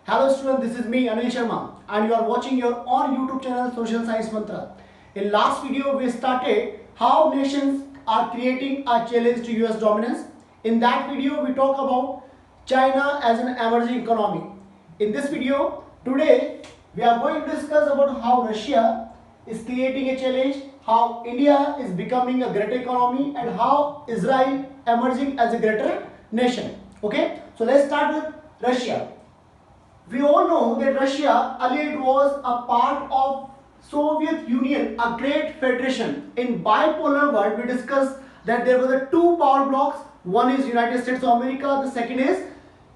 Hello students, this is me Anil Sharma and you are watching your own YouTube channel Social Science Mantra. In last video we started how nations are creating a challenge to US dominance. In that video we talk about China as an emerging economy. In this video today we are going to discuss about how Russia is creating a challenge, how India is becoming a greater economy and how Israel emerging as a greater nation. Okay, so let's start with Russia. We all know that Russia earlier was a part of Soviet Union, a great federation. In bipolar world, we discussed that there were the two power blocks. One is United States of America, the second is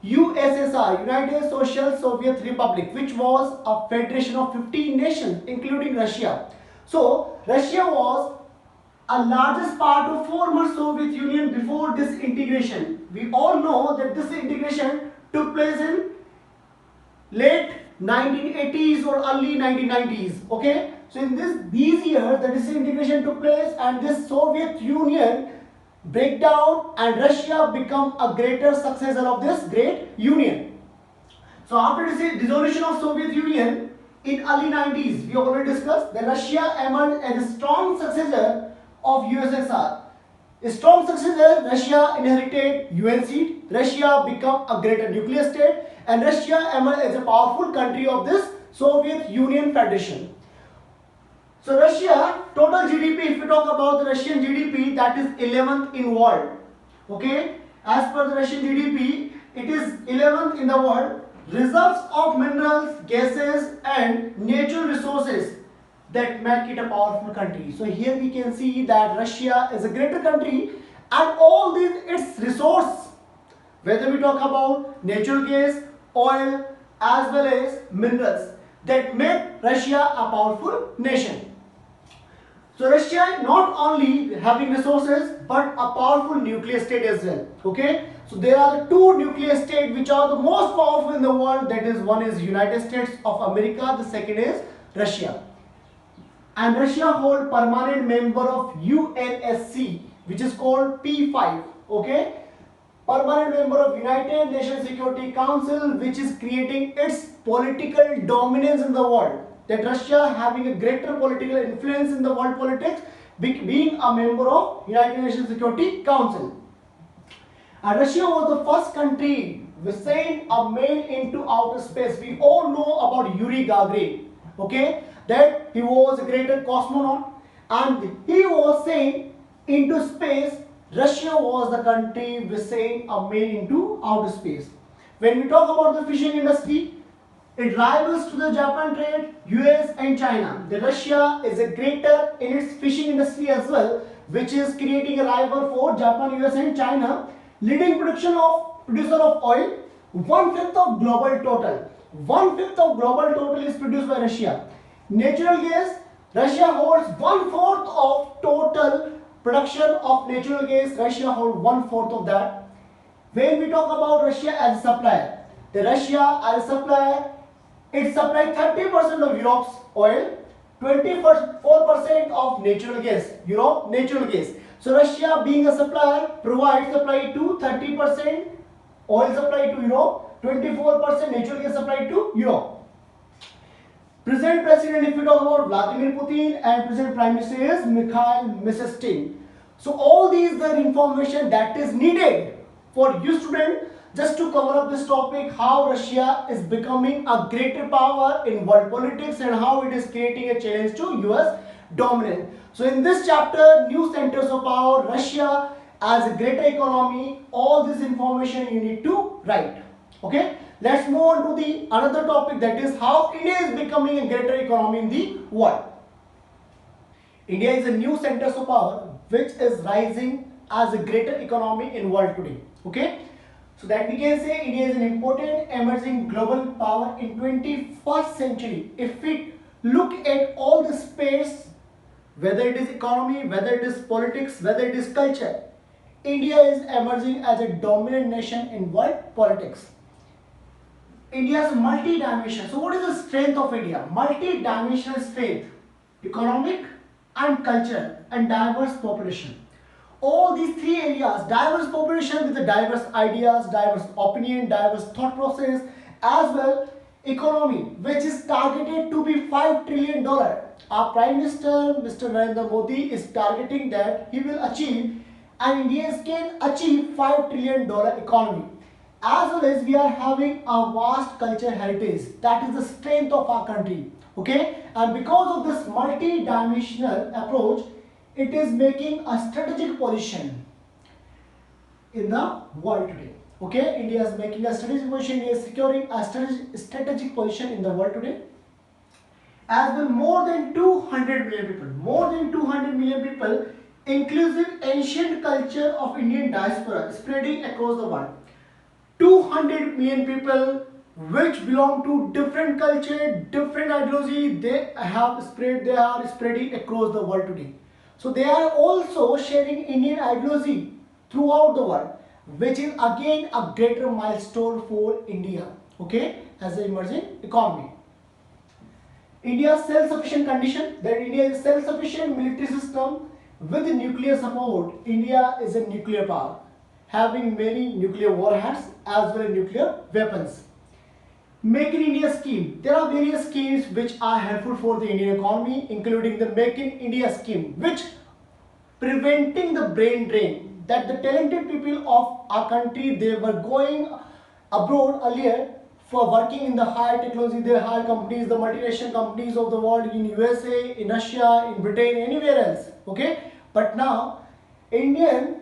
USSR, United Social Soviet Republic, which was a federation of 15 nations, including Russia. So, Russia was a largest part of former Soviet Union before this integration. We all know that this integration took place in late 1980s or early 1990s. Okay, so in these years the disintegration took place and this Soviet Union breakdown and Russia become a greater successor of this great union. So after the dissolution of Soviet Union in early 90s, we already discussed that Russia emerged as a strong successor of USSR. A strong successor, Russia inherited UN seat, Russia became a greater nuclear state, and Russia emerged as a powerful country of this Soviet Union Federation. So Russia total GDP, if we talk about the Russian GDP, that is 11th in world. Okay, as per the Russian GDP, it is 11th in the world. Reserves of minerals, gases, and natural resources that make it a powerful country. So here we can see that Russia is a greater country and all these its resource, whether we talk about natural gas, oil as well as minerals, that make Russia a powerful nation. So Russia not only having resources but a powerful nuclear state as well. Okay, so there are the two nuclear states which are the most powerful in the world, that is one is United States of America, the second is Russia. And Russia hold permanent member of UNSC, which is called P5. Okay, permanent member of United Nations Security Council, which is creating its political dominance in the world. That Russia having a greater political influence in the world politics, being a member of United Nations Security Council. And Russia was the first country to send a man into outer space. We all know about Yuri Gagarin. Okay, that he was a great cosmonaut and he was sent into space. Russia was the country which sent a man into outer space. When we talk about the fishing industry, it rivals to the Japan trade, US and China. The Russia is a greater in its fishing industry as well, which is creating a rival for Japan, US and China. Leading producer of oil, 1/5 of global total. 1/5 of global total is produced by Russia. Natural gas, Russia holds 1/4 of total production of natural gas. Russia holds 1/4 of that. When we talk about Russia as a supplier, the Russia as a supplier, it supplies 30% of Europe's oil, 24% of natural gas. Europe natural gas. So Russia being a supplier provides supply to 30% oil supply to Europe, 24% natural gas supply to Europe. Present president, if we talk about Vladimir Putin, and present prime minister is Mikhail Mishustin. So all these are information that is needed for you student just to cover up this topic, how Russia is becoming a greater power in world politics and how it is creating a challenge to US dominance. So in this chapter, new centers of power, Russia as a greater economy, all this information you need to write. Okay, let's move on to the another topic, that is how India is becoming a greater economy in the world. India is a new center of power which is rising as a greater economy in world today. Okay, so that we can say India is an important emerging global power in 21st century. If we look at all the space, whether it is economy, whether it is politics, whether it is culture, India is emerging as a dominant nation in world politics. India's multi-dimensional. So what is the strength of India? Multi-dimensional strength, economic and cultural and diverse population. All these three areas, diverse population with the diverse ideas, diverse opinion, diverse thought process, as well economy which is targeted to be $5 trillion. Our Prime Minister, Mr. Narendra Modi, is targeting that he will achieve and Indians can achieve $5 trillion economy. As well as we are having a vast cultural heritage. That is the strength of our country. Okay, and because of this multi-dimensional approach, it is making a strategic position in the world today. Okay, India is making a strategic position, India is securing a strategic position in the world today. As well, more than 200 million people, inclusive ancient culture of Indian diaspora spreading across the world. 200 million people which belong to different culture, different ideology, they are spreading across the world today. So they are also sharing Indian ideology throughout the world, which is again a greater milestone for India, okay, as an emerging economy. India's self-sufficient condition, that India is self-sufficient military system with nuclear support. India is a nuclear power, having many nuclear warheads as well as nuclear weapons. Make in India scheme. There are various schemes which are helpful for the Indian economy, including the Make in India scheme, which preventing the brain drain, that the talented people of our country, they were going abroad earlier for working in the high technology, the high companies, the multinational companies of the world in USA, in Russia, in Britain, anywhere else. Okay, but now Indian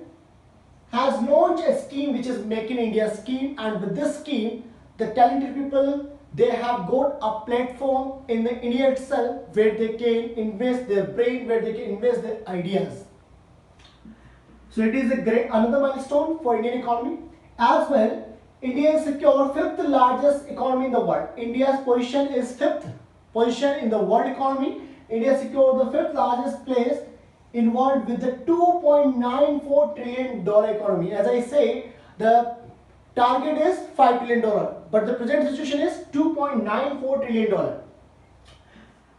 has launched a scheme which is Make in India scheme, and with this scheme, the talented people, they have got a platform in the India itself where they can invest their brain, where they can invest their ideas. So it is a great another milestone for Indian economy. As well, India is secure fifth largest economy in the world. India's position is fifth position in the world economy. India secured the fifth largest place in world with the $2.94 trillion economy. As I say, the target is $5 trillion, but the present situation is $2.94 trillion.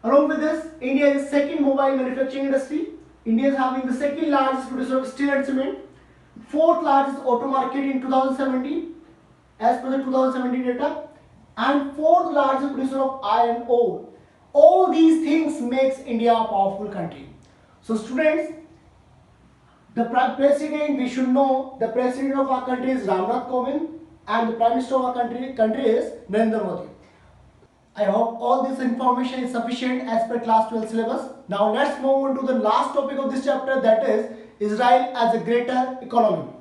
Along with this, India is second mobile manufacturing industry. India is having the second largest producer of steel and cement, fourth largest auto market in 2017 as per the 2017 data, and fourth largest producer of iron ore. All these things makes India a powerful country. So students, the president, we should know the president of our country is Ramnath Kovind and the prime minister of our country is Narendra Modi. I hope all this information is sufficient as per class 12 syllabus. Now let's move on to the last topic of this chapter, that is Israel as a greater economy.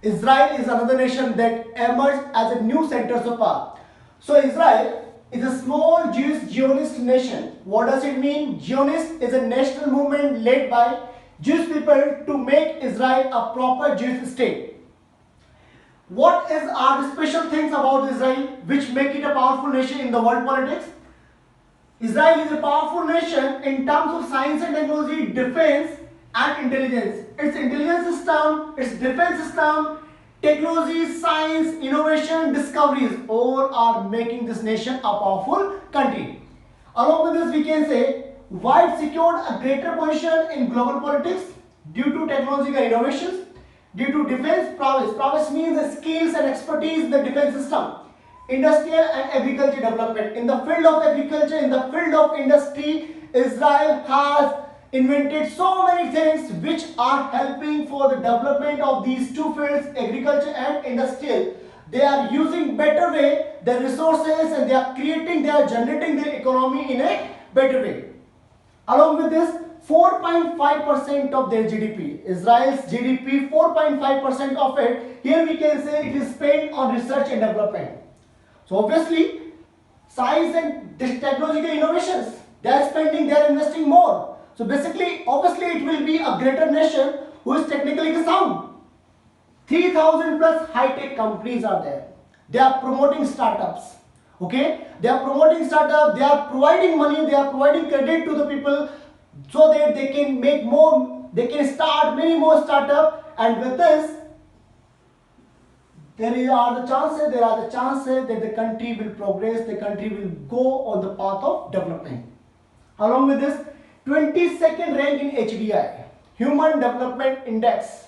Israel is another nation that emerged as a new center of power. So Israel is a small Jewish Zionist nation. What does it mean? Zionist is a national movement led by Jewish people to make Israel a proper Jewish state. What are the special things about Israel which make it a powerful nation in the world politics? Israel is a powerful nation in terms of science and technology, defense and intelligence. Its intelligence system, its defense system, technology, science, innovation, discoveries, all are making this nation a powerful country. Along with this, we can say why it secured a greater position in global politics due to technological innovations. Due to defense prowess. Prowess means the skills and expertise in the defense system. Industrial and agriculture development. In the field of agriculture, in the field of industry, Israel has invented so many things which are helping for the development of these two fields, agriculture and industrial. They are using better way their resources and they are generating their economy in a better way. Along with this, 4.5% of their GDP. Israel's GDP, 4.5% of it, here we can say it is spent on research and development. So obviously, science and technological innovations, they are spending, they are investing more. So basically, obviously it will be a greater nation who is technically sound. 3,000 plus high-tech companies are there. They are promoting startups. Okay? They are promoting startups, they are providing money, they are providing credit to the people so that they can make more, they can start many more startups, and with this there are the chances that the country will progress, the country will go on the path of development. Along with this, 22nd rank in HDI, Human Development Index.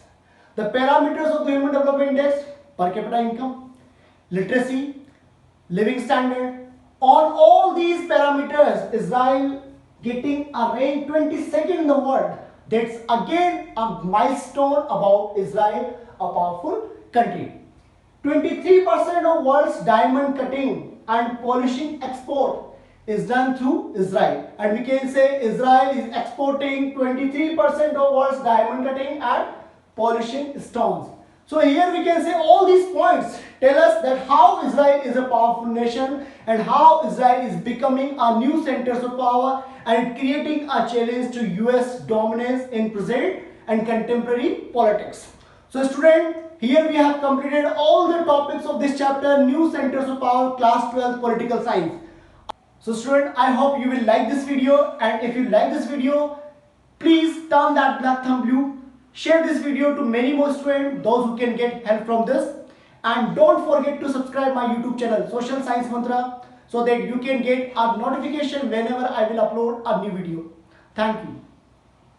The parameters of the Human Development Index: per capita income, literacy, living standard. On all these parameters, Israel getting a rank 22nd in the world. That's again a milestone about Israel, a powerful country. 23% of world's diamond cutting and polishing export is done through Israel. And we can say Israel is exporting 23% of world's diamond cutting and polishing stones. So here we can say all these points tell us that how Israel is a powerful nation and how Israel is becoming a new center of power and creating a challenge to US dominance in present and contemporary politics. So student, here we have completed all the topics of this chapter, New Centers of Power, Class 12 Political Science. So student, I hope you will like this video, and if you like this video, please turn that black thumb blue, share this video to many more students, those who can get help from this, and don't forget to subscribe my YouTube channel Social Science Mantra so that you can get a notification whenever I will upload a new video. Thank you.